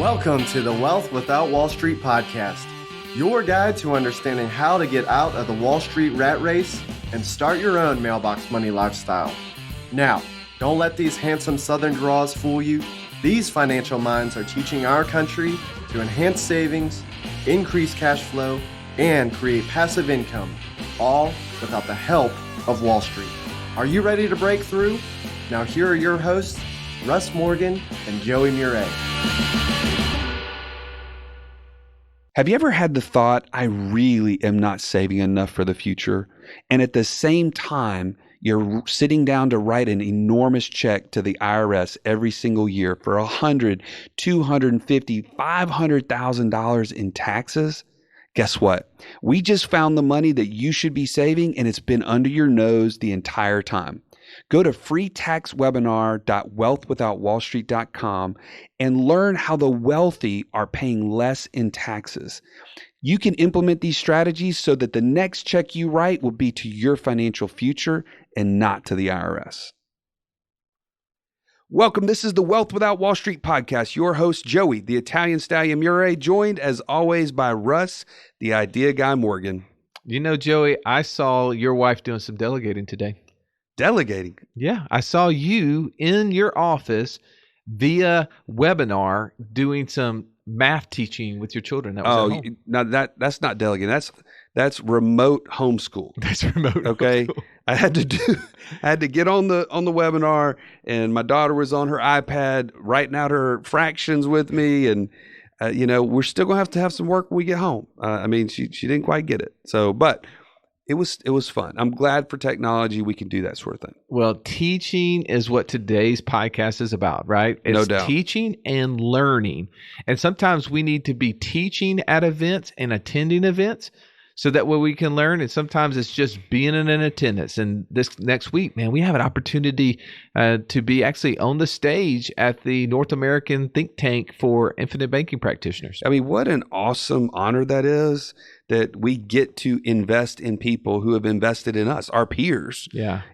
Welcome to the Wealth Without Wall Street podcast, your guide to understanding how to get out of the Wall Street rat race and start your own mailbox money lifestyle. Now, don't let these handsome Southern draws fool you. These financial minds are teaching our country to enhance savings, increase cash flow, and create passive income, all without the help of Wall Street. Are you ready to break through? Now here are your hosts, Russ Morgan and Joey Murray. Have you ever had the thought, I really am not saving enough for the future? And at the same time, you're sitting down to write an enormous check to the IRS every single year for $100,000, $250,000, $500,000 in taxes? Guess what? We just found the money that you should be saving, and it's been under your nose the entire time. Go to freetaxwebinar.wealthwithoutwallstreet.com and learn how the wealthy are paying less in taxes. You can implement these strategies so that the next check you write will be to your financial future and not to the IRS. Welcome. This is the Wealth Without Wall Street podcast. Your host, Joey, the Italian Stallion Murray, joined as always by Russ, the Idea Guy Morgan. You know, Joey, I saw your wife doing some delegating today. Delegating? Yeah, I saw you in your office via webinar doing some math teaching with your children. That was at home. Now that's not delegating. That's remote homeschool. That's remote. Okay. Homeschool. I had to get on the webinar, and my daughter was on her iPad writing out her fractions with me, and we're still gonna have to have some work when we get home. She didn't quite get it. So, but it was fun. I'm glad for technology we can do that sort of thing. Well, teaching is what today's podcast is about, right? It's no doubt. Teaching and learning. And sometimes we need to be teaching at events and attending events so that way we can learn. And sometimes it's just being in attendance. And this next week, man, we have an opportunity to be actually on the stage at the North American Think Tank for Infinite Banking Practitioners. I mean, what an awesome honor that is, that we get to invest in people who have invested in us, our peers,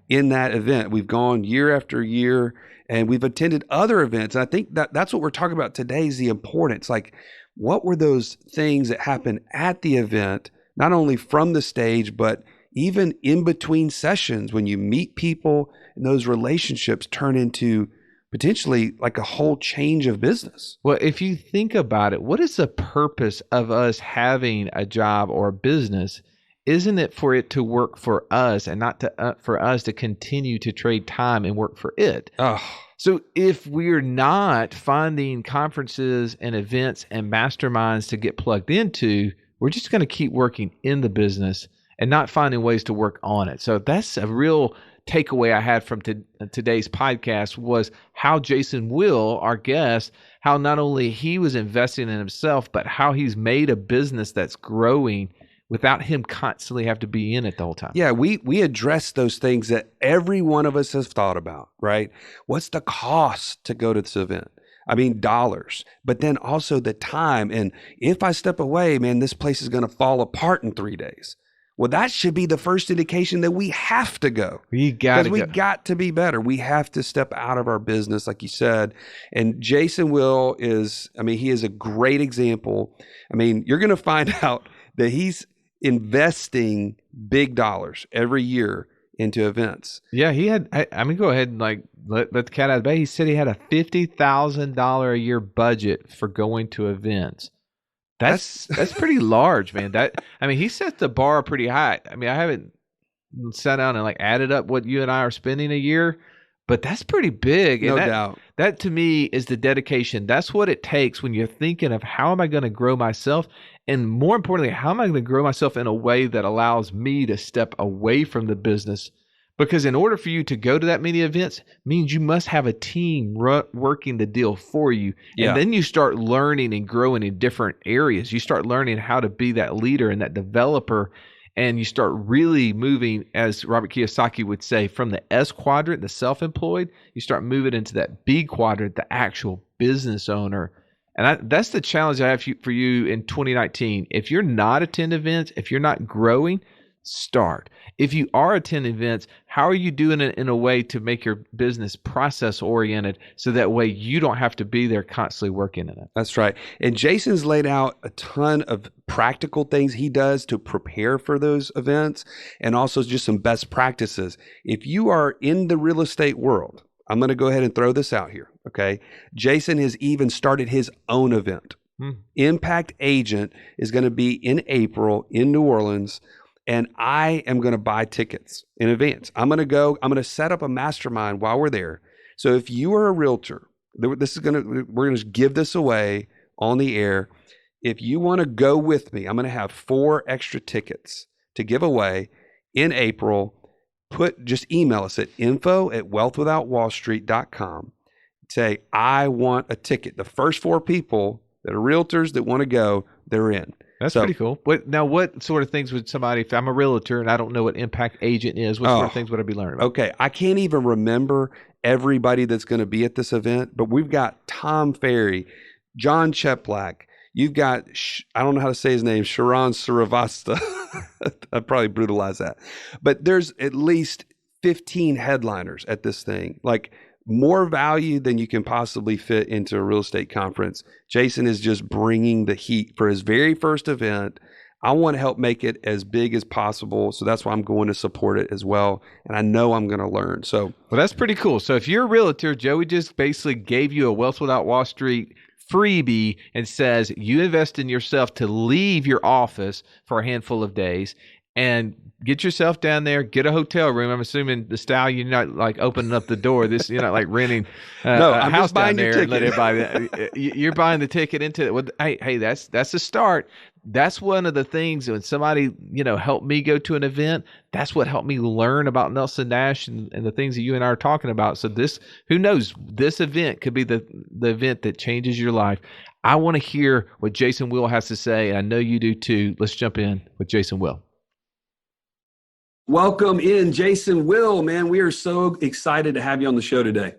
in that event. We've gone year after year, and we've attended other events. And I think that's what we're talking about today is the importance. Like, what were those things that happened at the event, not only from the stage, but even in between sessions when you meet people and those relationships turn into potentially like a whole change of business. Well, if you think about it, what is the purpose of us having a job or a business? Isn't it for it to work for us and not to for us to continue to trade time and work for it? Oh. So if we're not finding conferences and events and masterminds to get plugged into, we're just going to keep working in the business and not finding ways to work on it. So that's a real takeaway I had from today's podcast was how Jason Will, our guest, how not only he was investing in himself, but how he's made a business that's growing without him constantly have to be in it the whole time. Yeah, we address those things that every one of us has thought about, right? What's the cost to go to this event? I mean, dollars, but then also the time. And if I step away, man, this place is going to fall apart in 3 days. Well, that should be the first indication that we have to go. We got to be better. We have to step out of our business, like you said. And Jason Will he is a great example. I mean, you're going to find out that he's investing big dollars every year into events. Yeah, he had, go ahead and let the cat out of the bag. He said he had a $50,000 a year budget for going to events. That's pretty large, man. He set the bar pretty high. I mean, I haven't sat down and added up what you and I are spending a year, but that's pretty big. No doubt. That to me is the dedication. That's what it takes when you're thinking of how am I going to grow myself? And more importantly, how am I going to grow myself in a way that allows me to step away from the business? Because in order for you to go to that many events means you must have a team working the deal for you. Yeah. And then you start learning and growing in different areas. You start learning how to be that leader and that developer. And you start really moving, as Robert Kiyosaki would say, from the S quadrant, the self-employed, you start moving into that B quadrant, the actual business owner. And that's the challenge I have for you in 2019. If you're not attending events, if you're not growing, start? If you are attending events, how are you doing it in a way to make your business process oriented so that way you don't have to be there constantly working in it? That's right. And Jason's laid out a ton of practical things he does to prepare for those events, and also just some best practices. If you are in the real estate world, I'm going to go ahead and throw this out here. Okay. Jason has even started his own event. Impact Agent is going to be in April in New Orleans. And I am going to buy tickets in advance. I'm going to set up a mastermind while we're there. So if you are a realtor, we're going to give this away on the air. If you want to go with me, I'm going to have 4 extra tickets to give away in April. Just email us at info@wealthwithoutwallstreet.com. Say, I want a ticket. The first 4 people that are realtors that want to go, they're in. That's pretty cool. What sort of things would somebody, if I'm a realtor and I don't know what Impact Agent is, what sort of things would I be learning about? Okay. I can't even remember everybody that's going to be at this event, but we've got Tom Ferry, John Cheplack. You've got, I don't know how to say his name, Sharon Srivatsa. I probably brutalized that. But there's at least 15 headliners at this thing. Like, more value than you can possibly fit into a real estate conference. Jason is just bringing the heat for his very first event. I want to help make it as big as possible. So that's why I'm going to support it as well. And I know I'm going to learn. So, well, that's pretty cool. So if you're a realtor, Joey just basically gave you a Wealth Without Wall Street freebie and says you invest in yourself to leave your office for a handful of days and get yourself down there, get a hotel room. I'm assuming the style, you're not like opening up the door. You're not like renting a house down there and let everybody. You're buying the ticket into it. Well, hey, that's a start. That's one of the things when somebody, helped me go to an event, that's what helped me learn about Nelson Nash and the things that you and I are talking about. So who knows, this event could be the event that changes your life. I want to hear what Jason Will has to say. And I know you do too. Let's jump in with Jason Will. Welcome in, Jason Will, man. We are so excited to have you on the show today.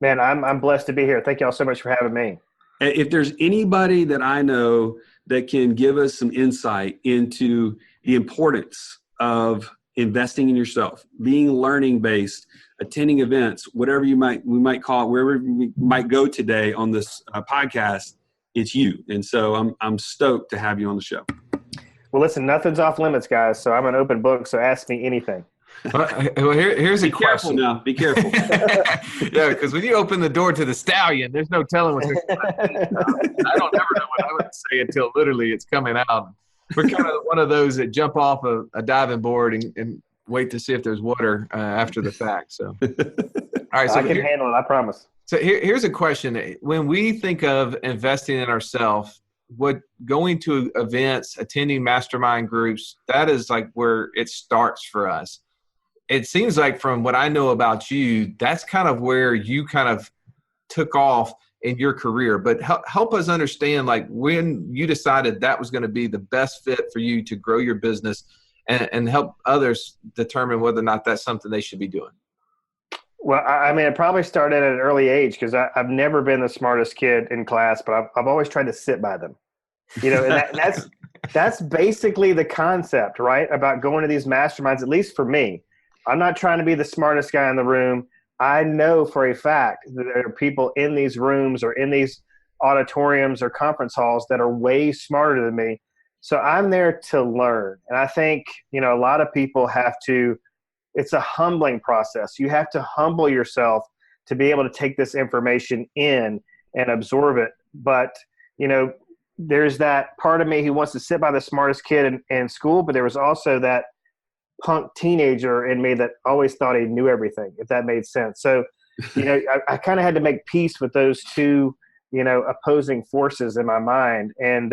Man, I'm blessed to be here. Thank y'all so much for having me. If there's anybody that I know that can give us some insight into the importance of investing in yourself, being learning based, attending events, whatever we might call it, wherever we might go today on this podcast, it's you. And so I'm stoked to have you on the show. Well, listen, nothing's off limits, guys. So I'm an open book. So ask me anything. Well, here's a question. Now. Be careful. Yeah, because when you open the door to the stallion, there's no telling what's going to happen. I don't ever know what I would say until literally it's coming out. We're kind of one of those that jump off a diving board and wait to see if there's water after the fact. So, all right. So I can handle it. I promise. So here's a question. When we think of investing in ourselves, going to events, attending mastermind groups, that is like where it starts for us. It seems like from what I know about you, that's kind of where you kind of took off in your career. But help us understand, like, when you decided that was going to be the best fit for you to grow your business and help others determine whether or not that's something they should be doing. Well, I mean, it probably started at an early age because I've never been the smartest kid in class, but I've always tried to sit by them. And that's basically the concept, right? About going to these masterminds, at least for me. I'm not trying to be the smartest guy in the room. I know for a fact that there are people in these rooms or in these auditoriums or conference halls that are way smarter than me. So I'm there to learn. And I think, a lot of people it's a humbling process. You have to humble yourself to be able to take this information in and absorb it. But, there's that part of me who wants to sit by the smartest kid in school, but there was also that punk teenager in me that always thought he knew everything, if that made sense. So, I kind of had to make peace with those two, opposing forces in my mind. And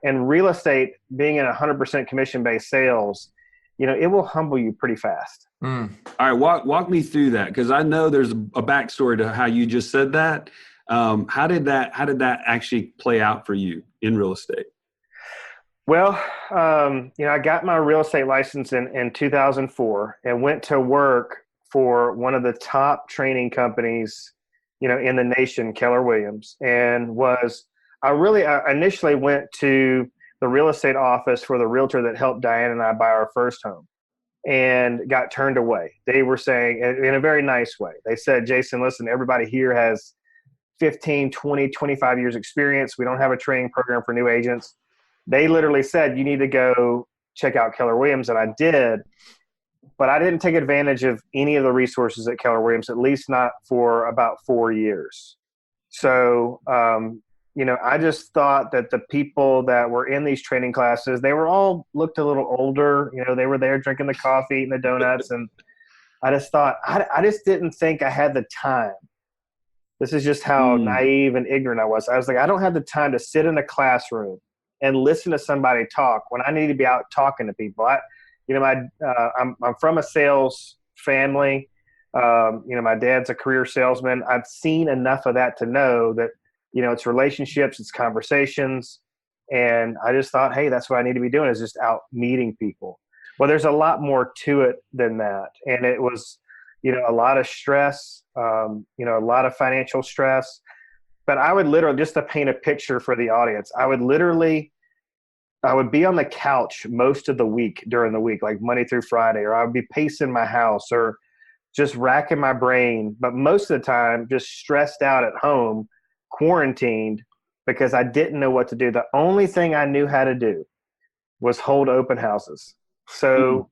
real estate, being in 100% commission-based sales, it will humble you pretty fast. All right. Walk me through that. Cause I know there's a backstory to how you just said that. How did that actually play out for you in real estate? Well, I got my real estate license in 2004 and went to work for one of the top training companies, in the nation, Keller Williams, and I initially went to the real estate office for the realtor that helped Diane and I buy our first home, and got turned away. They were saying, in a very nice way, they said, Jason, listen, everybody here has 15, 20, 25 years experience. We don't have a training program for new agents. They literally said, you need to go check out Keller Williams. And I did, but I didn't take advantage of any of the resources at Keller Williams, at least not for about 4 years. So, I just thought that the people that were in these training classes, they were all looked a little older. They were there drinking the coffee, eating the donuts. And I just thought, I just didn't think I had the time. This is just how naive and ignorant I was. I was like, I don't have the time to sit in a classroom and listen to somebody talk when I need to be out talking to people. I'm from a sales family. My dad's a career salesman. I've seen enough of that to know that, it's relationships, it's conversations. And I just thought, hey, that's what I need to be doing, is just out meeting people. Well, there's a lot more to it than that. And it was, a lot of stress, a lot of financial stress. But I would literally, just to paint a picture for the audience, I would be on the couch most of the week during the week, like Monday through Friday, or I would be pacing my house or just racking my brain. But most of the time, just stressed out at home, quarantined, because I didn't know what to do. The only thing I knew how to do was hold open houses. So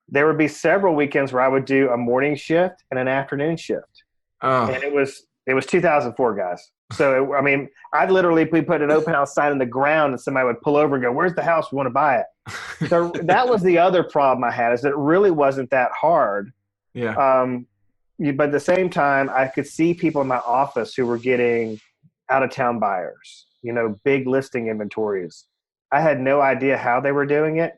there would be several weekends where I would do a morning shift and an afternoon shift. And it was 2004, guys. So, I'd literally be putting an open house sign in the ground and somebody would pull over and go, where's the house? We want to buy it. So that was the other problem I had, is that it really wasn't that hard. Yeah. But at the same time, I could see people in my office who were getting out-of-town buyers, big listing inventories. I had no idea how they were doing it.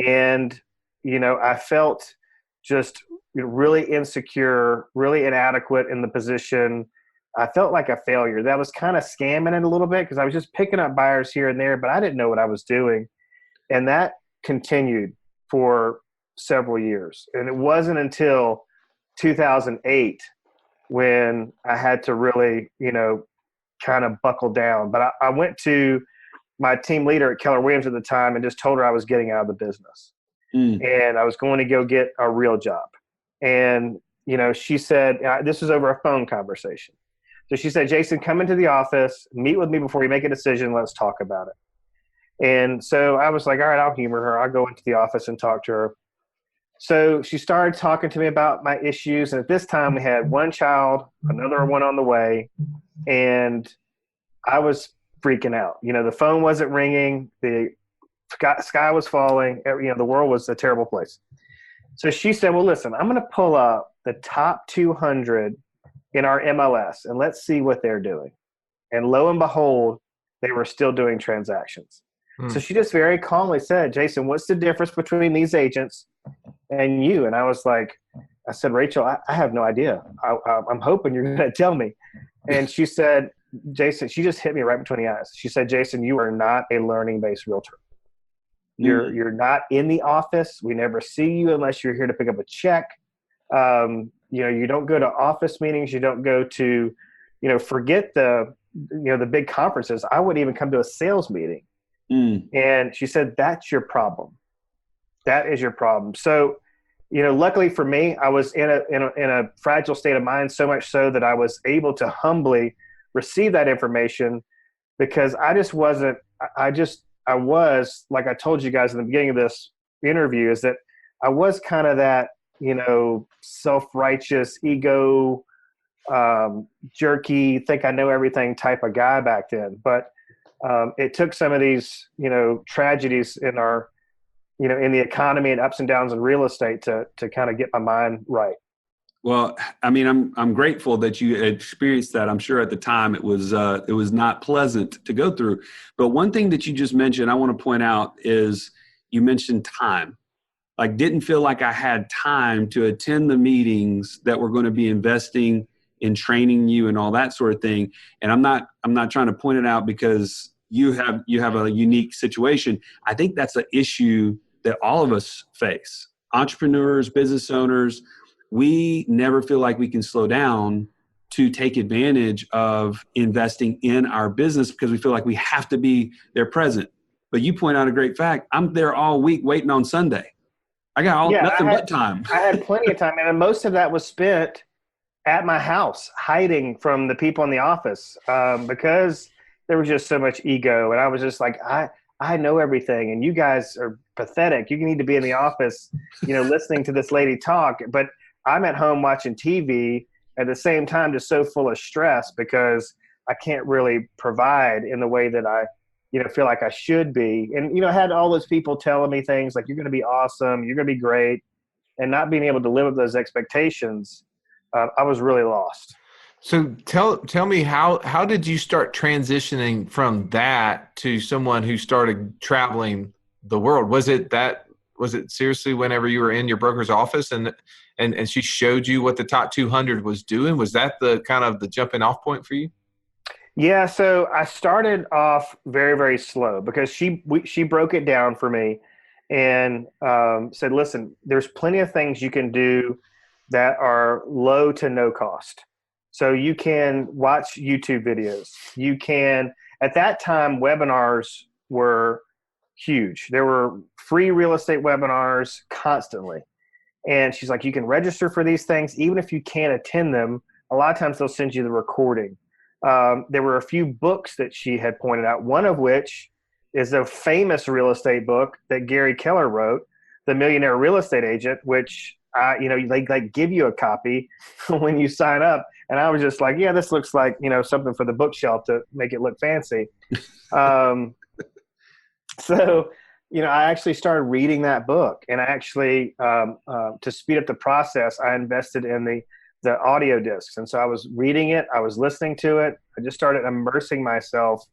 And, I felt just really insecure, really inadequate in the position. I felt like a failure. That was kind of scamming it a little bit, because I was just picking up buyers here and there, but I didn't know what I was doing. And that continued for several years. And it wasn't until 2008 when I had to really, kind of buckle down. But I went to my team leader at Keller Williams at the time and just told her I was getting out of the business. And I was going to go get a real job. And, she said, this was over a phone conversation. So she said, Jason, come into the office, meet with me before you make a decision. Let's talk about it. And so I was like, all right, I'll humor her. I'll go into the office and talk to her. So she started talking to me about my issues. And at this time we had one child, another one on the way. And I was freaking out. The phone wasn't ringing. The sky was falling. The world was a terrible place. So she said, well, listen, I'm going to pull up the top 200 in our MLS and let's see what they're doing. And lo and behold, they were still doing transactions. So she just very calmly said, Jason, what's the difference between these agents and you? And I said, Rachel, I have no idea. I'm hoping you're going to tell me. And she said, Jason, she just hit me right between the eyes. She said, Jason, you are not a learning-based realtor. You're not in the office. We never see you unless you're here to pick up a check. You don't go to office meetings. You don't go to, forget the big conferences. I wouldn't even come to a sales meeting. And she said, that's your problem. That is your problem. So, luckily for me, I was in a fragile state of mind, so much so that I was able to humbly receive that information, because I was, like I told you guys in the beginning of this interview, is that I was kind of that, self-righteous, ego, jerky, think I know everything type of guy back then. But it took some of these, tragedies in our, in the economy and ups and downs in real estate to kind of get my mind right. Well, I'm grateful that you experienced that. I'm sure at the time it was not pleasant to go through. But one thing that you just mentioned, I want to point out, is you mentioned time. Like, didn't feel like I had time to attend the meetings that were going to be investing in training you and all that sort of thing. And I'm not trying to point it out because you have a unique situation. I think that's an issue that all of us face. Entrepreneurs, business owners, we never feel like we can slow down to take advantage of investing in our business because we feel like we have to be there present. But you point out a great fact. I'm there all week waiting on Sunday. I got nothing but time. I had plenty of time, and most of that was spent at my house, hiding from the people in the office, because there was just so much ego, and I was just like, I know everything, and you guys are pathetic. You need to be in the office, listening to this lady talk. But I'm at home watching TV at the same time, just so full of stress because I can't really provide in the way that I feel like I should be. And, I had all those people telling me things like, you're going to be awesome, you're going to be great. And not being able to live up those expectations, I was really lost. So tell me, how did you start transitioning from that to someone who started traveling the world? Was it seriously whenever you were in your broker's office and she showed you what the top 200 was doing? Was that the kind of the jumping off point for you? Yeah, so I started off very, very slow because she broke it down for me and said, listen, there's plenty of things you can do that are low to no cost. So you can watch YouTube videos. You can, at that time, webinars were huge. There were free real estate webinars constantly. And she's like, you can register for these things. Even if you can't attend them, a lot of times they'll send you the recording. There were a few books that she had pointed out, one of which is a famous real estate book that Gary Keller wrote, The Millionaire Real Estate Agent, which, they give you a copy when you sign up. And I was just like, yeah, this looks like, something for the bookshelf to make it look fancy. So, I actually started reading that book, and I actually, to speed up the process, I invested in the audio discs. And so I was reading it, I was listening to it. I just started immersing myself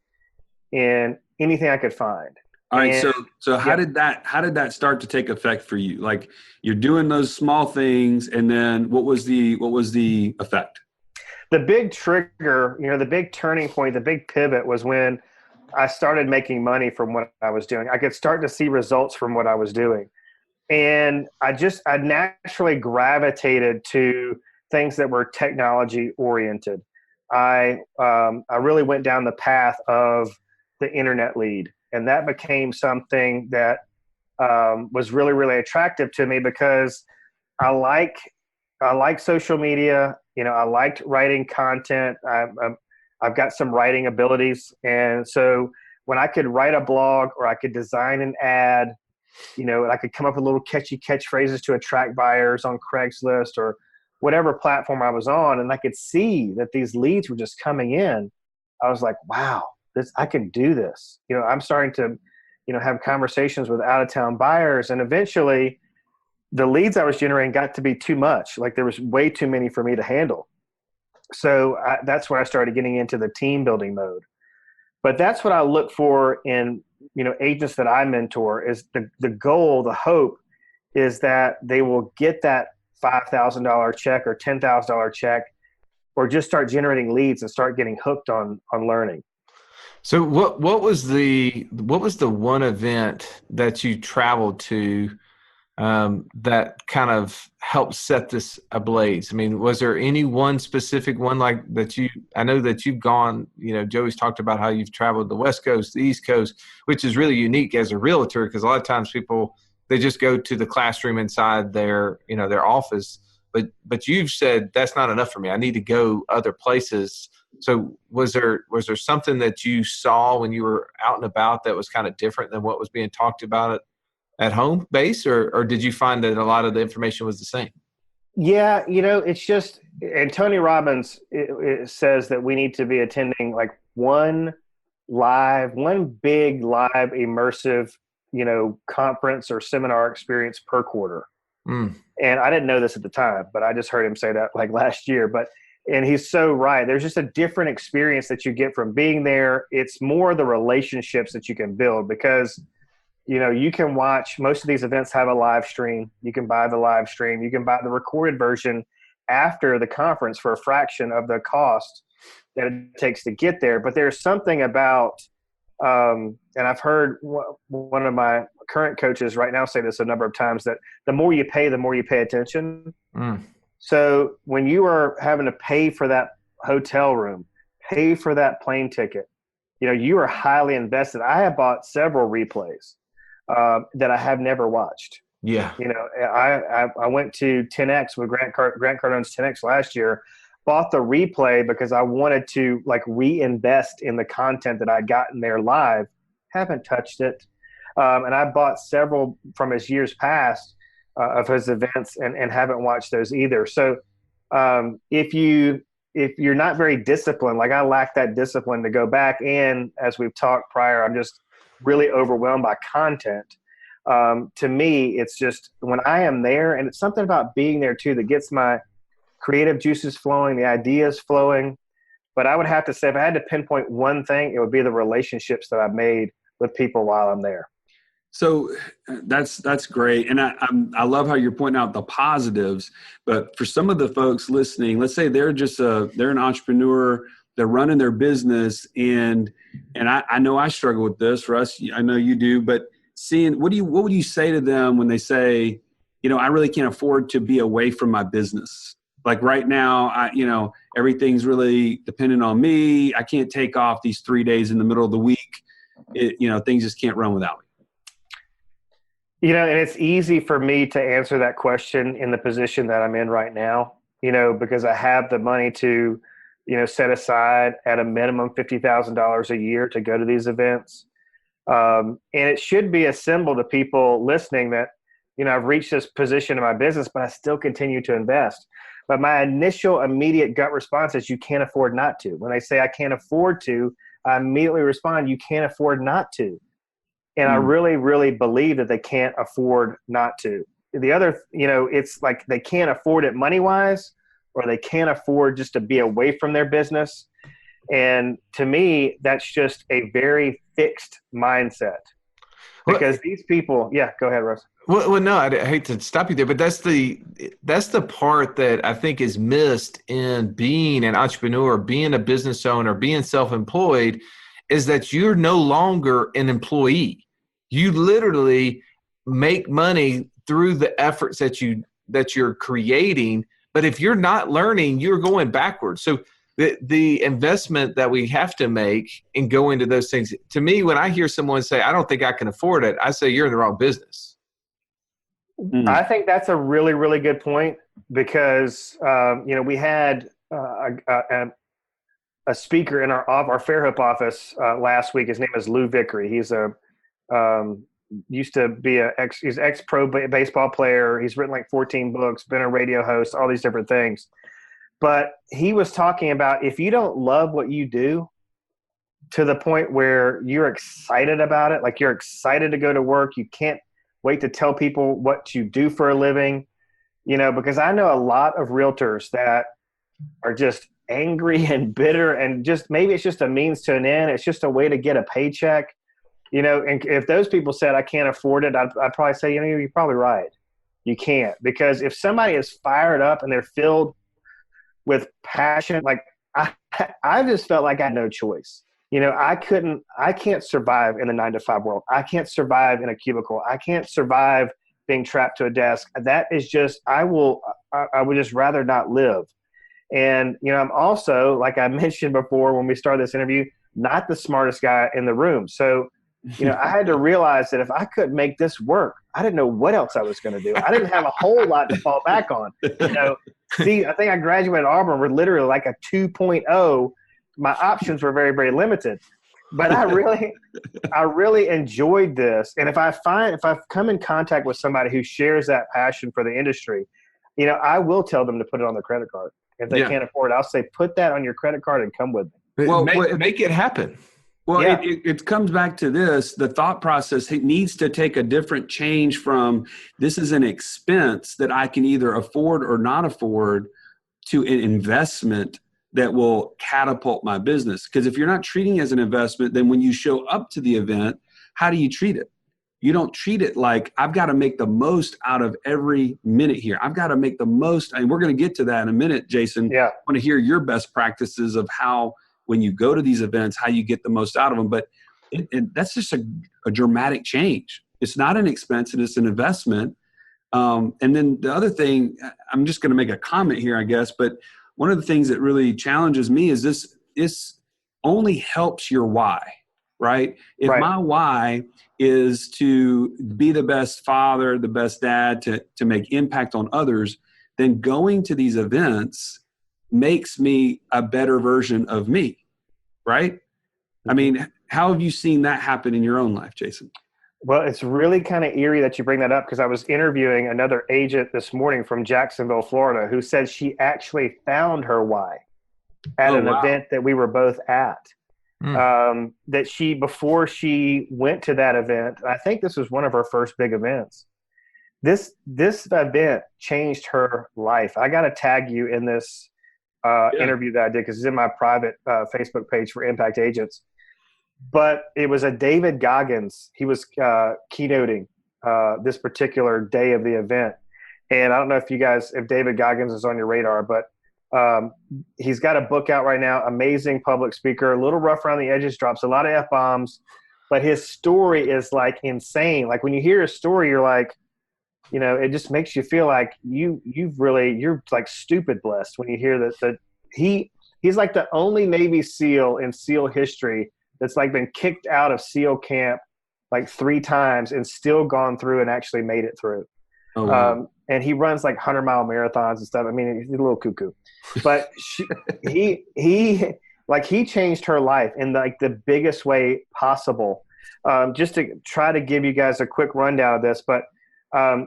in anything I could find. All right. So how did that start to take effect for you? Like, you're doing those small things, and then what was the effect? The big trigger, the big turning point, the big pivot was when I started making money from what I was doing. I could start to see results from what I was doing. And I naturally gravitated to things that were technology oriented. I really went down the path of the internet lead, and that became something that was really, really attractive to me because I like social media. I liked writing content. I've got some writing abilities, and so when I could write a blog or I could design an ad, and I could come up with little catchy catchphrases to attract buyers on Craigslist or whatever platform I was on, and I could see that these leads were just coming in, I was like, wow, I can do this. I'm starting to, have conversations with out-of-town buyers, and eventually the leads I was generating got to be too much. Like, there was way too many for me to handle. So that's where I started getting into the team building mode. But that's what I look for in, agents that I mentor is the goal, the hope is that they will get that $5,000 check or $10,000 check, or just start generating leads and start getting hooked on learning. So what was the one event that you traveled to that kind of helped set this ablaze? I mean, was there any one specific one like that I know that you've gone, Joey's talked about how you've traveled the West Coast, the East Coast, which is really unique as a realtor because a lot of times people, they just go to the classroom inside their office. But you've said that's not enough for me. I need to go other places. So was there something that you saw when you were out and about that was kind of different than what was being talked about at home base, or did you find that a lot of the information was the same? Yeah, it's just, and Tony Robbins it says that we need to be attending like one big live immersive, conference or seminar experience per quarter. And I didn't know this at the time, but I just heard him say that like last year. And he's so right. There's just a different experience that you get from being there. It's more the relationships that you can build because, you can watch, most of these events have a live stream. You can buy the live stream. You can buy the recorded version after the conference for a fraction of the cost that it takes to get there. But there's something about, and I've heard one of my current coaches right now say this a number of times, that the more you pay, the more you pay attention. So when you are having to pay for that hotel room, pay for that plane ticket, you are highly invested. I have bought several replays that I have never watched. Yeah. I went to 10X with Grant Cardone's 10X last year, bought the replay because I wanted to like reinvest in the content that I'd gotten there live. Haven't touched it. And I bought several from his years past of his events and haven't watched those either. So if you're not very disciplined, like I lack that discipline to go back, and as we've talked prior, I'm just really overwhelmed by content. To me, it's just when I am there, and it's something about being there too that gets my creative juices flowing, the ideas flowing. But I would have to say, if I had to pinpoint one thing, it would be the relationships that I've made with people while I'm there. So that's great. And I love how you're pointing out the positives, but for some of the folks listening, let's say they're an entrepreneur, they're running their business. And I know I struggle with this, Russ, I know you do, but what would you say to them when they say, I really can't afford to be away from my business? Like right now, everything's really dependent on me. I can't take off these 3 days in the middle of the week. Things just can't run without me. And it's easy for me to answer that question in the position that I'm in right now, because I have the money to, set aside at a minimum $50,000 a year to go to these events. And it should be a symbol to people listening that, I've reached this position in my business, but I still continue to invest. But my initial immediate gut response is you can't afford not to. When they say I can't afford to, I immediately respond, you can't afford not to. And I really, really believe that they can't afford not to. The other, it's like they can't afford it money-wise, or they can't afford just to be away from their business. And to me, that's just a very fixed mindset. Because these people, yeah, go ahead, Russ. Well, no, I hate to stop you there, but that's the part that I think is missed in being an entrepreneur, being a business owner, being self-employed, is that you're no longer an employee. You literally make money through the efforts that you're creating. But if you're not learning, you're going backwards. So the investment that we have to make and go into those things, to me, when I hear someone say, I don't think I can afford it, I say, you're in the wrong business. I think that's a really, really good point because, we had a speaker in our Fairhope office last week. His name is Lou Vickery. He's used to be he's ex-pro baseball player. He's written like 14 books, been a radio host, all these different things. But he was talking about if you don't love what you do to the point where you're excited about it, like you're excited to go to work, you can't wait to tell people what you do for a living, because I know a lot of realtors that are just angry and bitter and just maybe it's just a means to an end. It's just a way to get a paycheck, and if those people said, I can't afford it, I'd probably say, you're probably right. You can't, because if somebody is fired up and they're filled with passion, like I just felt like I had no choice. I can't survive in the 9-to-5 world. I can't survive in a cubicle. I can't survive being trapped to a desk. That is just, I would just rather not live. And, I'm also, like I mentioned before when we started this interview, not the smartest guy in the room. So, I had to realize that if I couldn't make this work, I didn't know what else I was going to do. I didn't have a whole lot to fall back on. See, I think I graduated Auburn with literally like a 2.0. My options were very, very limited. But I really enjoyed this. And if I've come in contact with somebody who shares that passion for the industry, I will tell them to put it on their credit card. If they can't afford it, I'll say, put that on your credit card and come with me. Well, make it happen. Well, yeah. it comes back to this. The thought process needs to take a different change from this is an expense that I can either afford or not afford to an investment that will catapult my business. Because if you're not treating it as an investment, then when you show up to the event, how do you treat it? You don't treat it like I've got to make the most out of every minute here. I've got to make the most. And we're going to get to that in a minute, Jason. Yeah. I want to hear your best practices of how, when you go to these events, how you get the most out of them. But that's just a dramatic change. It's not an expense, and it's an investment. And then the other thing, I'm just going to make a comment here, I guess, but one of the things that really challenges me is this only helps your why, right? If my why is to be the best father, the best dad, to make impact on others, then going to these events makes me a better version of me, right? I mean, how have you seen that happen in your own life, Jason? Well, it's really kind of eerie that you bring that up, because I was interviewing another agent this morning from Jacksonville, Florida, who said she actually found her why at an event that we were both at. That before she went to that event, I think this was one of her first big events. This event changed her life. I got to tag you in this interview that I did, because it's in my private Facebook page for Impact Agents. But it was a David Goggins. He was keynoting this particular day of the event. And I don't know if David Goggins is on your radar, but he's got a book out right now, amazing public speaker, a little rough around the edges, drops a lot of F-bombs, but his story is like insane. Like when you hear his story, you're like, it just makes you feel like you're like stupid blessed when you hear that he's like the only Navy SEAL in SEAL history that's like been kicked out of SEAL camp like 3 times and still gone through and actually made it through. Oh, wow. And he runs like 100-mile marathons and stuff. I mean, he's a little cuckoo, but he changed her life in like the biggest way possible. Just to try to give you guys a quick rundown of this, but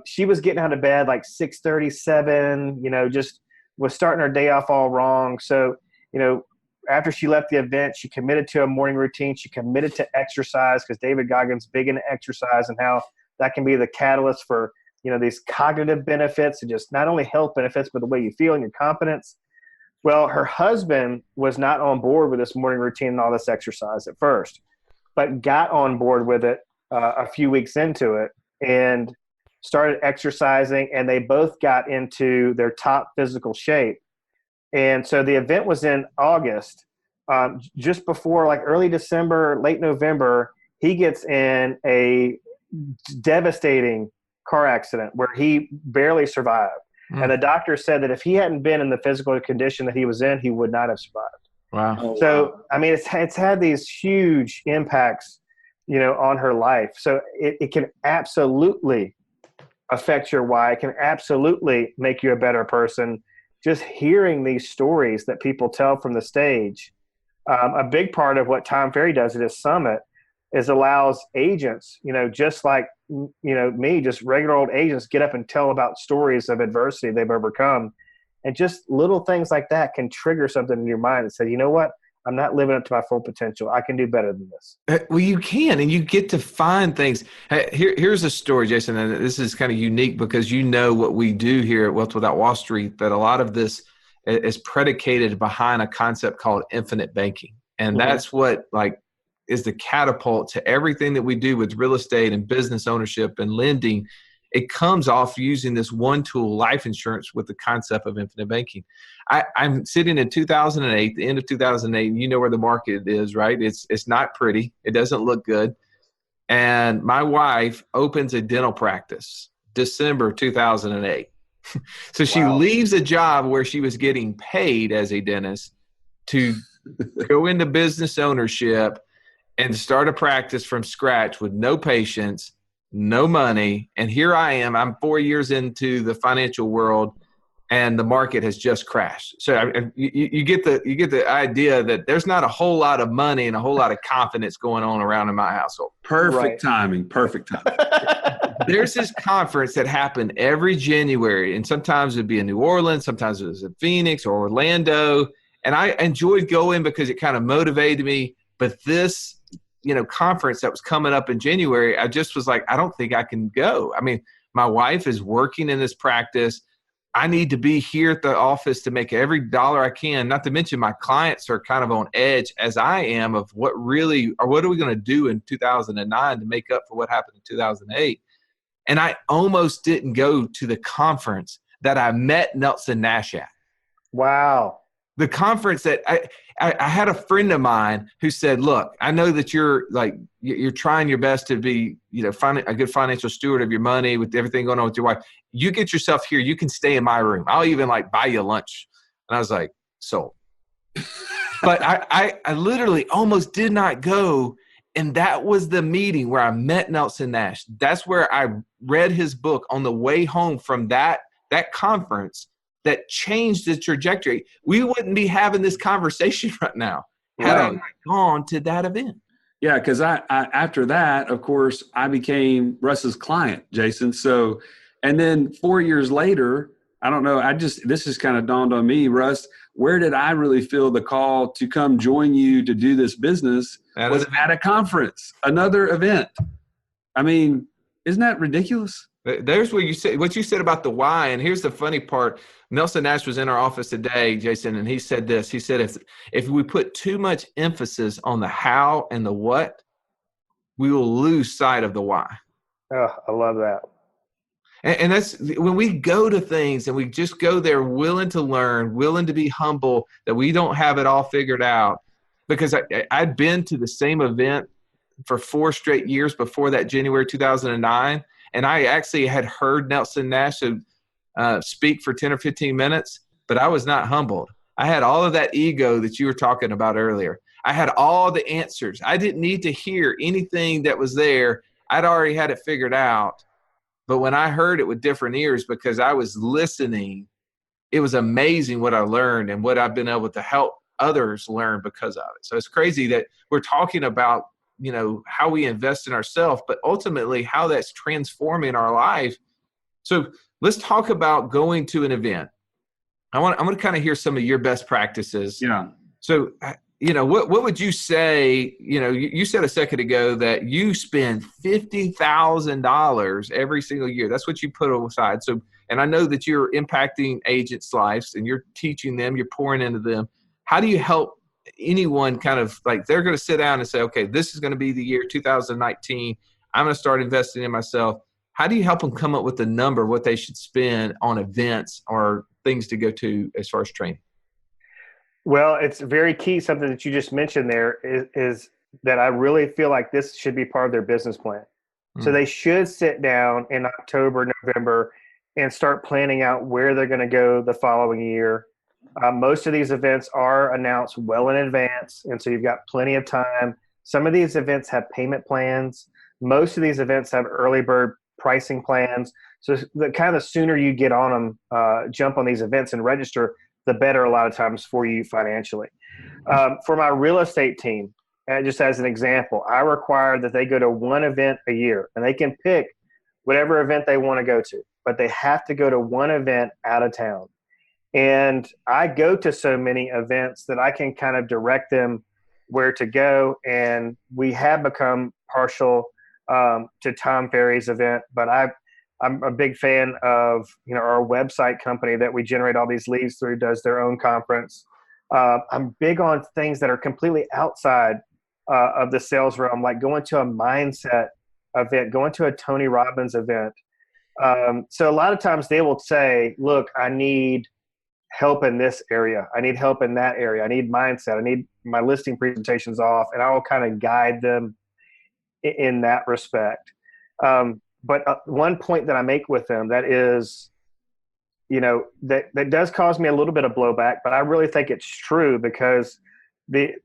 she was getting out of bed like 6:37, just was starting her day off all wrong. So, after she left the event, she committed to a morning routine. She committed to exercise, because David Goggins big into exercise and how that can be the catalyst for, these cognitive benefits and just not only health benefits, but the way you feel and your confidence. Well, her husband was not on board with this morning routine and all this exercise at first, but got on board with it a few weeks into it and started exercising, and they both got into their top physical shape. And so the event was in August. Just before, like early December, late November, he gets in a devastating car accident where he barely survived. And the doctor said that if he hadn't been in the physical condition that he was in, he would not have survived. Wow. So, I mean, it's had these huge impacts, on her life. So it can absolutely affect your why. It can absolutely make you a better person. Just hearing these stories that people tell from the stage. A big part of what Tom Ferry does at his summit is allows agents, just like, me, just regular old agents, get up and tell about stories of adversity they've overcome. And just little things like that can trigger something in your mind that says, you know what? I'm not living up to my full potential. I can do better than this. Well, you can, and you get to find things. Here's a story, Jason, and this is kind of unique because what we do here at Wealth Without Wall Street, that a lot of this is predicated behind a concept called infinite banking. And that's what is the catapult to everything that we do with real estate and business ownership and lending. It comes off using this one tool, life insurance, with the concept of infinite banking. I'm sitting in 2008, the end of 2008. You know where the market is, right? It's not pretty. It doesn't look good. And my wife opens a dental practice December 2008. So she leaves a job where she was getting paid as a dentist to go into business ownership and start a practice from scratch with no patients, no money. And here I am. I'm 4 years into the financial world, and the market has just crashed. So you get the idea that there's not a whole lot of money and a whole lot of confidence going on around in my household. Perfect timing. There's this conference that happened every January, and sometimes it'd be in New Orleans, sometimes it was in Phoenix or Orlando. And I enjoyed going because it kind of motivated me. But this, conference that was coming up in January, I just was like, I don't think I can go. I mean, my wife is working in this practice. I need to be here at the office to make every dollar I can. Not to mention my clients are kind of on edge, as I am, of what are we going to do in 2009 to make up for what happened in 2008. And I almost didn't go to the conference that I met Nelson Nash at. Wow. The conference that I had a friend of mine who said, look, I know that you're trying your best to be, a good financial steward of your money with everything going on with your wife. You get yourself here. You can stay in my room. I'll even buy you lunch. And I was like, sold. But I literally almost did not go. And that was the meeting where I met Nelson Nash. That's where I read his book on the way home from that conference that changed the trajectory. We wouldn't be having this conversation right now had I not gone to that event. Yeah, because I after that, of course, I became Russ's client, Jason. So, and then 4 years later, I don't know, this has kind of dawned on me, Russ, where did I really feel the call to come join you to do this business was at a conference, another event. I mean, isn't that ridiculous? There's what you said about the why. And here's the funny part. Nelson Nash was in our office today, Jason, and he said this. He said, if we put too much emphasis on the how and the what, we will lose sight of the why. Oh, I love that. And that's when we go to things and we just go there willing to learn, willing to be humble, that we don't have it all figured out. Because I'd been to the same event for 4 straight years before that January 2009. And I actually had heard Nelson Nash speak for 10 or 15 minutes, but I was not humbled. I had all of that ego that you were talking about earlier. I had all the answers. I didn't need to hear anything that was there. I'd already had it figured out. But when I heard it with different ears, because I was listening, it was amazing what I learned and what I've been able to help others learn because of it. So it's crazy that we're talking about, how we invest in ourselves, but ultimately how that's transforming our life. So let's talk about going to an event. I'm going to kind of hear some of your best practices. Yeah. So, what would you say, you said a second ago that you spend $50,000 every single year. That's what you put aside. So, and I know that you're impacting agents' lives and you're teaching them, you're pouring into them. How do you help anyone kind of like, they're going to sit down and say, okay, this is going to be the year 2019. I'm going to start investing in myself. How do you help them come up with the number, what they should spend on events or things to go to as far as training? Well, it's very key. Something that you just mentioned there is that I really feel like this should be part of their business plan. So they should sit down in October, November, and start planning out where they're going to go the following year. Most of these events are announced well in advance, and so you've got plenty of time. Some of these events have payment plans. Most of these events have early bird pricing plans. So the sooner you get on them, jump on these events and register, the better a lot of times for you financially. For my real estate team, just as an example, I require that they go to one event a year, and they can pick whatever event they want to go to, but they have to go to one event out of town. And I go to so many events that I can kind of direct them where to go. And we have become partial to Tom Ferry's event, but I'm a big fan of, our website company that we generate all these leads through does their own conference. I'm big on things that are completely outside of the sales realm, like going to a mindset event, going to a Tony Robbins event. So a lot of times they will say, look, I need help in this area. I need help in that area. I need mindset. I need my listing presentations off, and I will kind of guide them in that respect. But one point that I make with them that is, that does cause me a little bit of blowback, but I really think it's true because the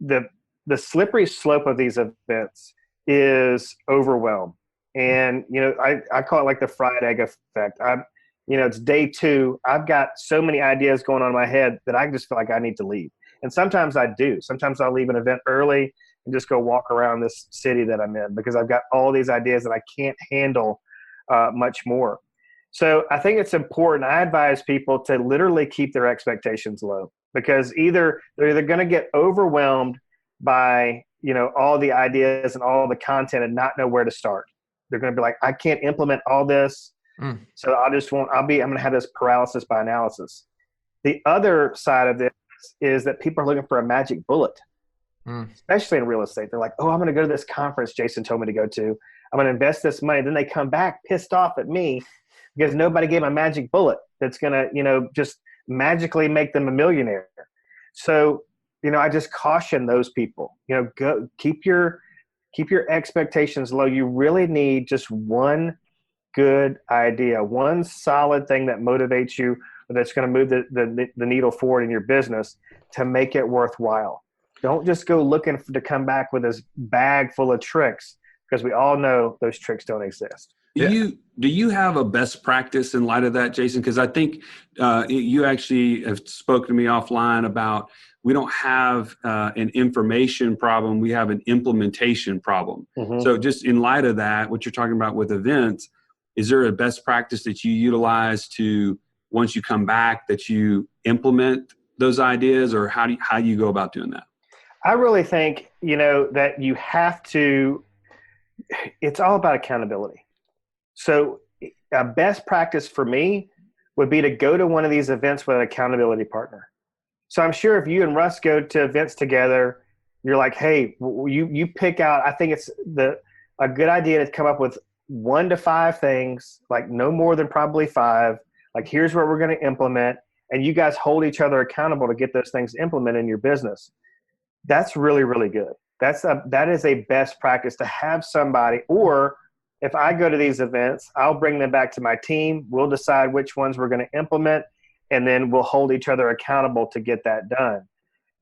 slippery slope of these events is overwhelm. And, I call it like the fried egg effect. It's day 2. I've got so many ideas going on in my head that I just feel like I need to leave. And sometimes I do. Sometimes I'll leave an event early and just go walk around this city that I'm in because I've got all these ideas that I can't handle much more. So I think it's important. I advise people to literally keep their expectations low because they're either going to get overwhelmed by, all the ideas and all the content and not know where to start. They're going to be like, I can't implement all this. So I'm going to have this paralysis by analysis. The other side of this is that people are looking for a magic bullet, especially in real estate. They're like, oh, I'm going to go to this conference Jason told me to go to. I'm going to invest this money. Then they come back pissed off at me because nobody gave them a magic bullet that's going to, just magically make them a millionaire. So, I just caution those people, go keep your expectations low. You really need just one good idea, one solid thing that motivates you, that's going to move the needle forward in your business to make it worthwhile. Don't just go looking to come back with this bag full of tricks, because we all know those tricks don't exist. Do you have a best practice in light of that, Jason? Because I think you actually have spoken to me offline about we don't have an information problem. We have an implementation problem. Mm-hmm. So just in light of that, what you're talking about with events, is there a best practice that you utilize to, once you come back, that you implement those ideas, or how do you go about doing that? I really think, that you have to, it's all about accountability. So a best practice for me would be to go to one of these events with an accountability partner. So I'm sure if you and Russ go to events together, you're like, hey, you pick out, I think it's a good idea to come up with 1 to 5 things, like no more than probably 5. Like, here's what we're going to implement. And you guys hold each other accountable to get those things implemented in your business. That's really, really good. That is a best practice to have somebody, or if I go to these events, I'll bring them back to my team. We'll decide which ones we're going to implement, and then we'll hold each other accountable to get that done.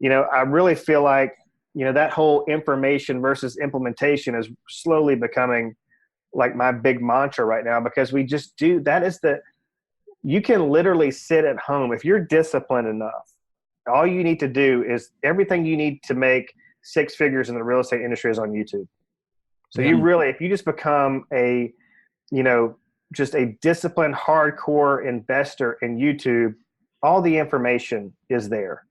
I really feel like, that whole information versus implementation is slowly becoming like my big mantra right now, because we just do, you can literally sit at home. If you're disciplined enough, all you need to do is everything you need to make 6 figures in the real estate industry is on YouTube. So you really, if you just become just a disciplined, hardcore investor in YouTube, all the information is there.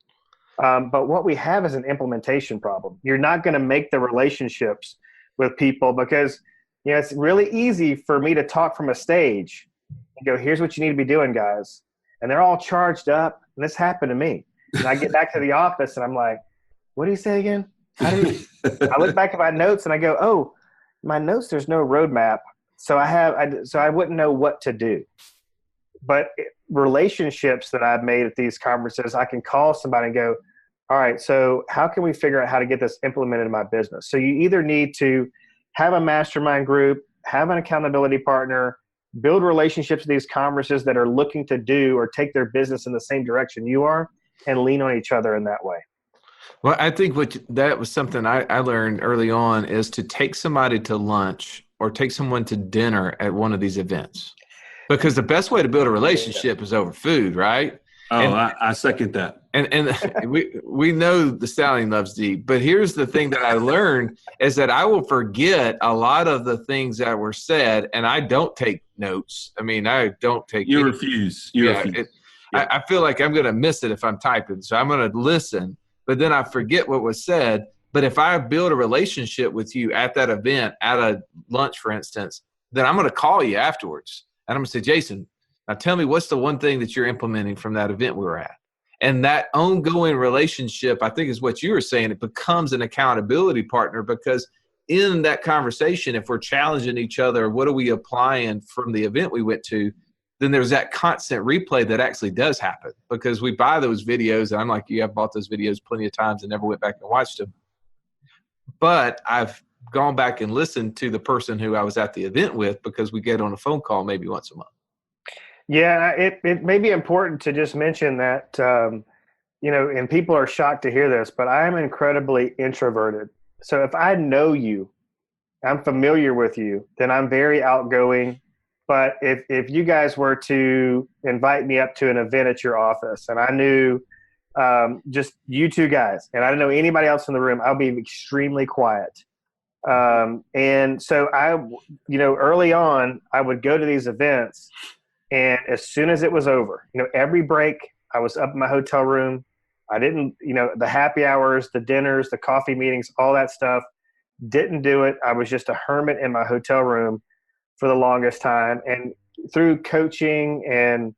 But what we have is an implementation problem. You're not going to make the relationships with people because, it's really easy for me to talk from a stage and go, here's what you need to be doing, guys. And they're all charged up. And this happened to me. And I get back to the office and I'm like, what did he say again? I look back at my notes and I go, oh, my notes, there's no roadmap. So I wouldn't know what to do. But relationships that I've made at these conferences, I can call somebody and go, all right, so how can we figure out how to get this implemented in my business? So you either need to have a mastermind group, have an accountability partner, build relationships at these conferences that are looking to do or take their business in the same direction you are, and lean on each other in that way. Well, I think that was something I learned early on, is to take somebody to lunch or take someone to dinner at one of these events, because the best way to build a relationship is over food, right? Oh, and I second that. And we know the stallion loves to eat, but here's the thing that I learned is that I will forget a lot of the things that were said, and I don't take notes. I mean, I don't take. You refuse. I feel like I'm going to miss it if I'm typing, so I'm going to listen, but then I forget what was said. But if I build a relationship with you at that event, at a lunch, for instance, then I'm going to call you afterwards, and I'm going to say, Jason, now tell me, what's the one thing that you're implementing from that event we were at? And that ongoing relationship, I think, is what you were saying. It becomes an accountability partner, because in that conversation, if we're challenging each other, what are we applying from the event we went to, then there's that constant replay that actually does happen, because we buy those videos. And I'm like you, I've bought those videos plenty of times and never went back and watched them. But I've gone back and listened to the person who I was at the event with, because we get on a phone call maybe once a month. Yeah, it may be important to just mention that, and people are shocked to hear this, but I am incredibly introverted. So if I know you, I'm familiar with you, then I'm very outgoing. But if you guys were to invite me up to an event at your office and I knew just you two guys and I didn't know anybody else in the room, I'll be extremely quiet. And so early on, I would go to these events. And as soon as it was over, every break, I was up in my hotel room. I didn't, the happy hours, the dinners, the coffee meetings, all that stuff, didn't do it. I was just a hermit in my hotel room for the longest time. And through coaching and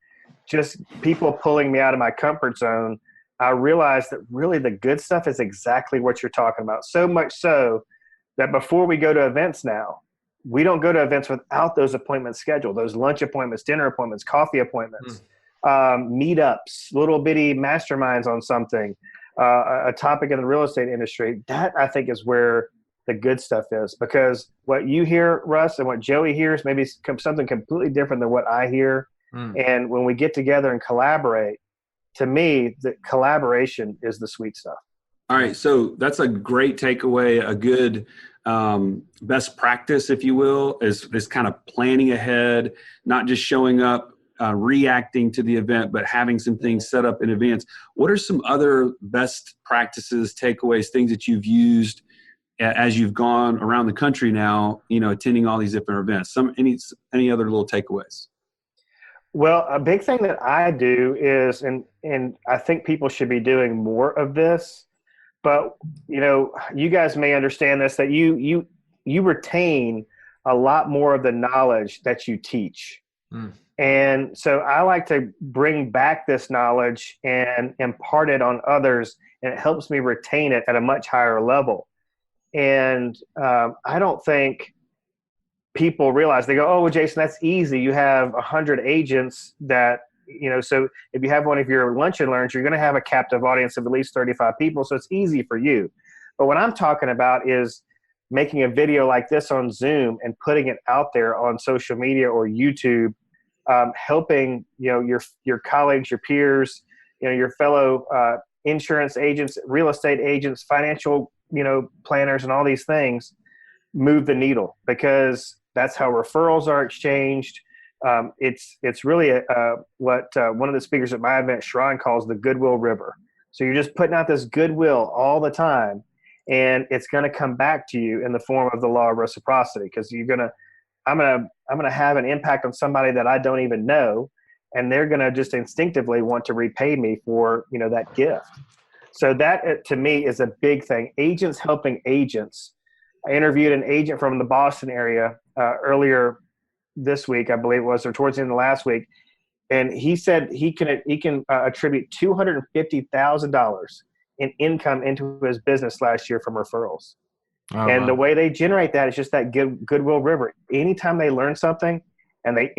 just people pulling me out of my comfort zone, I realized that really the good stuff is exactly what you're talking about. So much so that before we go to events now, we don't go to events without those appointments scheduled, those lunch appointments, dinner appointments, coffee appointments, meetups, little bitty masterminds on something, a topic in the real estate industry. That, I think, is where the good stuff is, because what you hear, Russ, and what Joey hears maybe is something completely different than what I hear. And when we get together and collaborate, to me, the collaboration is the sweet stuff. All right. So that's a great takeaway. A good best practice, if you will, is kind of planning ahead, not just showing up, reacting to the event, but having some things set up in advance. What are some other best practices, takeaways, things that you've used as you've gone around the country now, attending all these different events? Any other little takeaways? Well, a big thing that I do is, and I think people should be doing more of this, but you guys may understand this, that you retain a lot more of the knowledge that you teach. And so I like to bring back this knowledge and impart it on others, and it helps me retain it at a much higher level. And I don't think people realize, they go, oh, well, Jason, that's easy. You have 100 agents that, so if you have one of your lunch and learns, you're going to have a captive audience of at least 35 people. So it's easy for you. But what I'm talking about is making a video like this on Zoom and putting it out there on social media or YouTube, helping, your colleagues, your peers, your fellow insurance agents, real estate agents, financial, planners, and all these things move the needle, because that's how referrals are exchanged. It's really what one of the speakers at my event, Sharon, calls the goodwill river. So you're just putting out this goodwill all the time, and it's going to come back to you in the form of the law of reciprocity, because I'm gonna have an impact on somebody that I don't even know, and they're gonna just instinctively want to repay me for that gift. So that, to me, is a big thing. Agents helping agents. I interviewed an agent from the Boston area earlier this week, I believe it was, or towards the end of last week, and he said he can attribute $250,000 in income into his business last year from referrals. Oh, and wow. The way they generate that is just that goodwill river. Anytime they learn something and they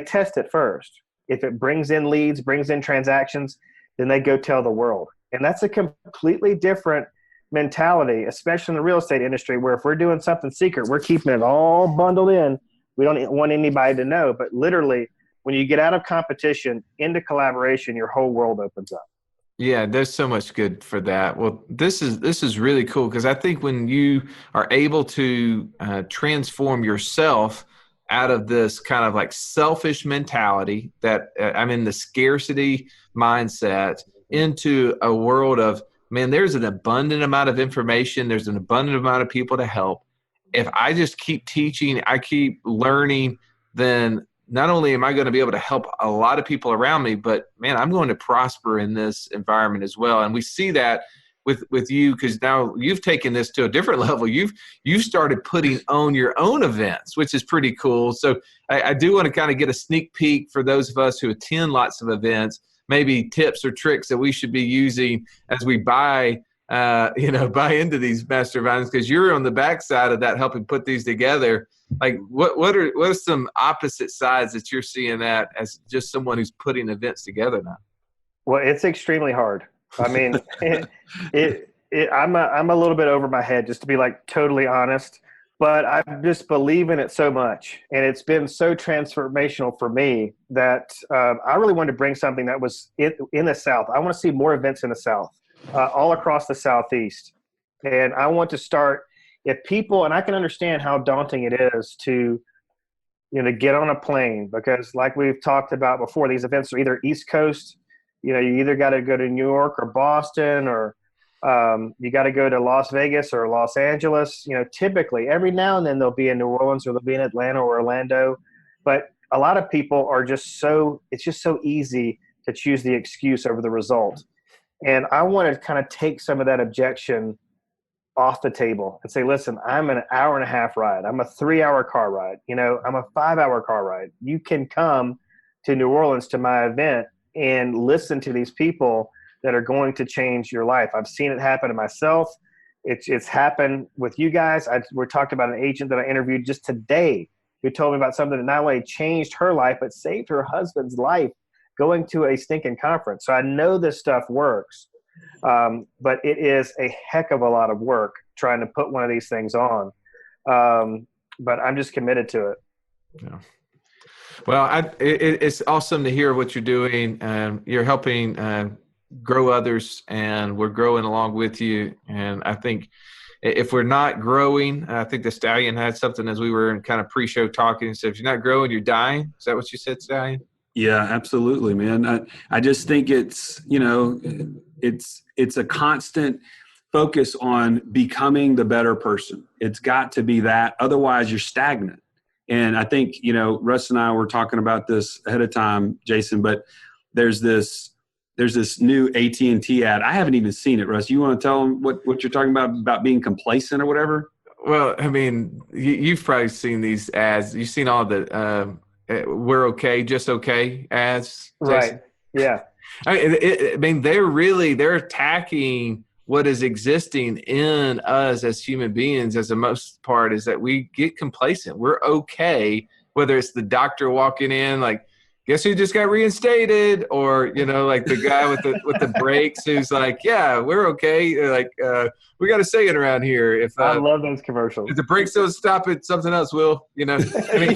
test it first. If it brings in leads, brings in transactions, then they go tell the world. And that's a completely different mentality, especially in the real estate industry, where if we're doing something secret, we're keeping it all bundled in. We don't want anybody to know. But literally, when you get out of competition into collaboration, your whole world opens up. Yeah, there's so much good for that. Well, this is really cool, because I think when you are able to transform yourself out of this kind of like selfish mentality that I'm in the scarcity mindset into a world of, man, there's an abundant amount of information. There's an abundant amount of people to help. If I just keep teaching, I keep learning, then not only am I going to be able to help a lot of people around me, but man, I'm going to prosper in this environment as well. And we see that with you, because now you've taken this to a different level. You've started putting on your own events, which is pretty cool. So I do want to kind of get a sneak peek for those of us who attend lots of events, maybe tips or tricks that we should be using as we buy into these masterminds, because you're on the backside of that, helping put these together. Like what are some opposite sides that you're seeing that as just someone who's putting events together now? Well, it's extremely hard. I mean, I'm a little bit over my head, just to be like totally honest, but I just believe in it so much. And it's been so transformational for me that I really wanted to bring something that was in the South. I want to see more events in the South, all across the Southeast. And I want to start, if people, and I can understand how daunting it is to, get on a plane, because like we've talked about before, these events are either East Coast, you either got to go to New York or Boston, or you got to go to Las Vegas or Los Angeles. Typically every now and then they'll be in New Orleans, or they'll be in Atlanta or Orlando. But a lot of people are it's just so easy to choose the excuse over the result. And I want to kind of take some of that objection off the table and say, listen, I'm an hour and a half ride. I'm a 3-hour car ride. I'm a 5-hour car ride. You can come to New Orleans to my event and listen to these people that are going to change your life. I've seen it happen to myself. It's happened with you guys. We're talking about an agent that I interviewed just today who told me about something that not only changed her life, but saved her husband's life going to a stinking conference. So I know this stuff works, but it is a heck of a lot of work trying to put one of these things on. But I'm just committed to it. Yeah. Well, it's awesome to hear what you're doing. You're helping grow others, and we're growing along with you. And I think if we're not growing, I think the Stallion had something as we were in kind of pre-show talking. So if you're not growing, you're dying. Is that what you said, Stallion? Yeah, absolutely, man. I just think it's, it's a constant focus on becoming the better person. It's got to be that. Otherwise, you're stagnant. And I think, Russ and I were talking about this ahead of time, Jason, but there's this new AT&T ad. I haven't even seen it, Russ. You want to tell them what you're talking about being complacent or whatever? Well, I mean, you've probably seen these ads. You've seen all the we're okay, just okay ads. Right. Yeah. I mean, they're attacking what is existing in us as human beings. As the most part is that we get complacent. We're okay, whether it's the doctor walking in like, guess who just got reinstated, or like the guy with the brakes who's like, yeah, we're okay. Like we got a saying around here. If I love those commercials. If the brakes don't stop it, something else will. I mean,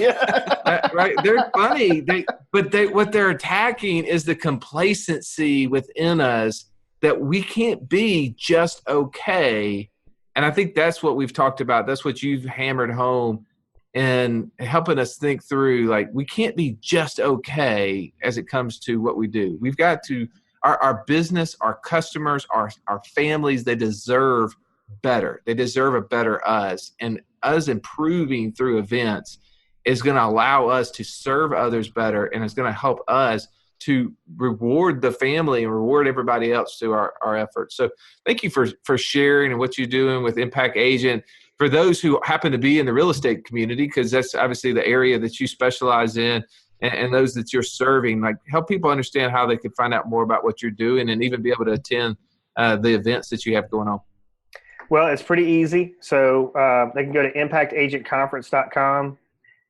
right? They're funny. What they're attacking is the complacency within us that we can't be just okay. And I think that's what we've talked about. That's what you've hammered home and helping us think through, like, we can't be just okay as it comes to what we do. We've got to, our business, our customers, our families, they deserve better. They deserve a better us. And us improving through events is going to allow us to serve others better, and it's going to help us to reward the family and reward everybody else through our efforts. So thank you for sharing and what you're doing with Impact Agent. For those who happen to be in the real estate community, because that's obviously the area that you specialize in, and those that you're serving, like, help people understand how they can find out more about what you're doing and even be able to attend the events that you have going on. Well, it's pretty easy. So they can go to impactagentconference.com.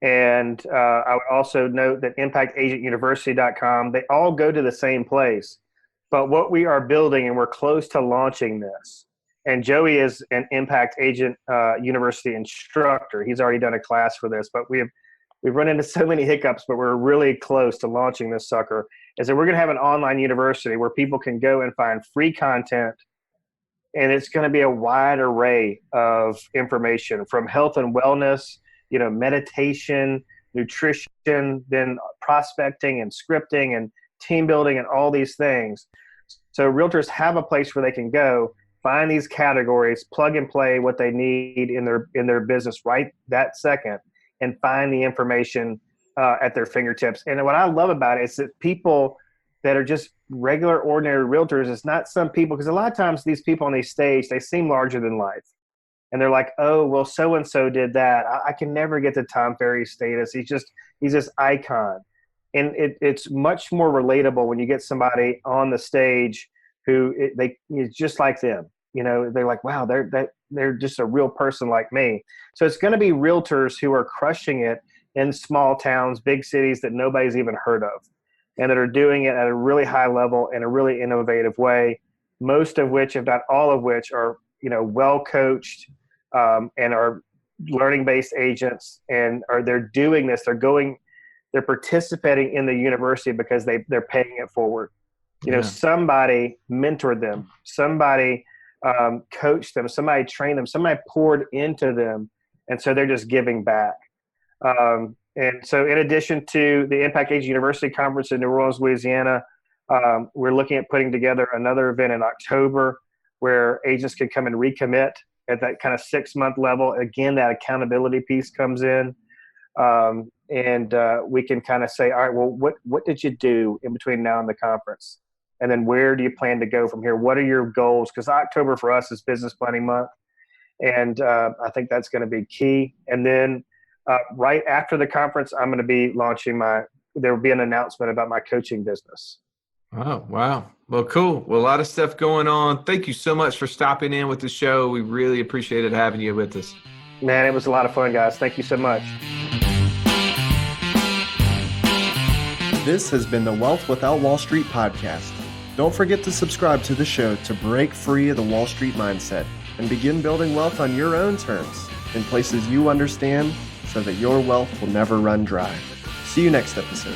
And I would also note that impactagentuniversity.com, they all go to the same place. But what we are building, and we're close to launching this, and Joey is an Impact Agent University instructor. He's already done a class for this, but we've run into so many hiccups, but we're really close to launching this sucker. Is that we're going to have an online university where people can go and find free content, and it's going to be a wide array of information from health and wellness, meditation, nutrition, then prospecting and scripting and team building and all these things. So realtors have a place where they can go, find these categories, plug and play what they need in their business right that second, and find the information at their fingertips. And what I love about it is that people that are just regular, ordinary realtors, it's not some people, because a lot of times these people on these stage, they seem larger than life. And they're like, oh, well, so-and-so did that. I can never get to Tom Ferry status. He's this icon. And it's much more relatable when you get somebody on the stage who is just like them. They're like, wow, they're just a real person like me. So it's going to be realtors who are crushing it in small towns, big cities that nobody's even heard of, and that are doing it at a really high level in a really innovative way, most of which, if not all of which, are well-coached and are learning-based agents, and they're doing this. They're participating in the university because they're paying it forward. Somebody mentored them, somebody coached them, somebody trained them, somebody poured into them, and so they're just giving back. And so in addition to the Impact Agent University Conference in New Orleans, Louisiana, we're looking at putting together another event in October where agents can come and recommit at that kind of 6-month level. Again, that accountability piece comes in. And we can kind of say, all right, well, what did you do in between now and the conference? And then where do you plan to go from here? What are your goals? Because October for us is business planning month. And I think that's going to be key. And then right after the conference, I'm going to be launching there will be an announcement about my coaching business. Oh, wow. Well, cool. Well, a lot of stuff going on. Thank you so much for stopping in with the show. We really appreciated having you with us. Man, it was a lot of fun, guys. Thank you so much. This has been the Wealth Without Wall Street podcast. Don't forget to subscribe to the show to break free of the Wall Street mindset and begin building wealth on your own terms in places you understand, so that your wealth will never run dry. See you next episode.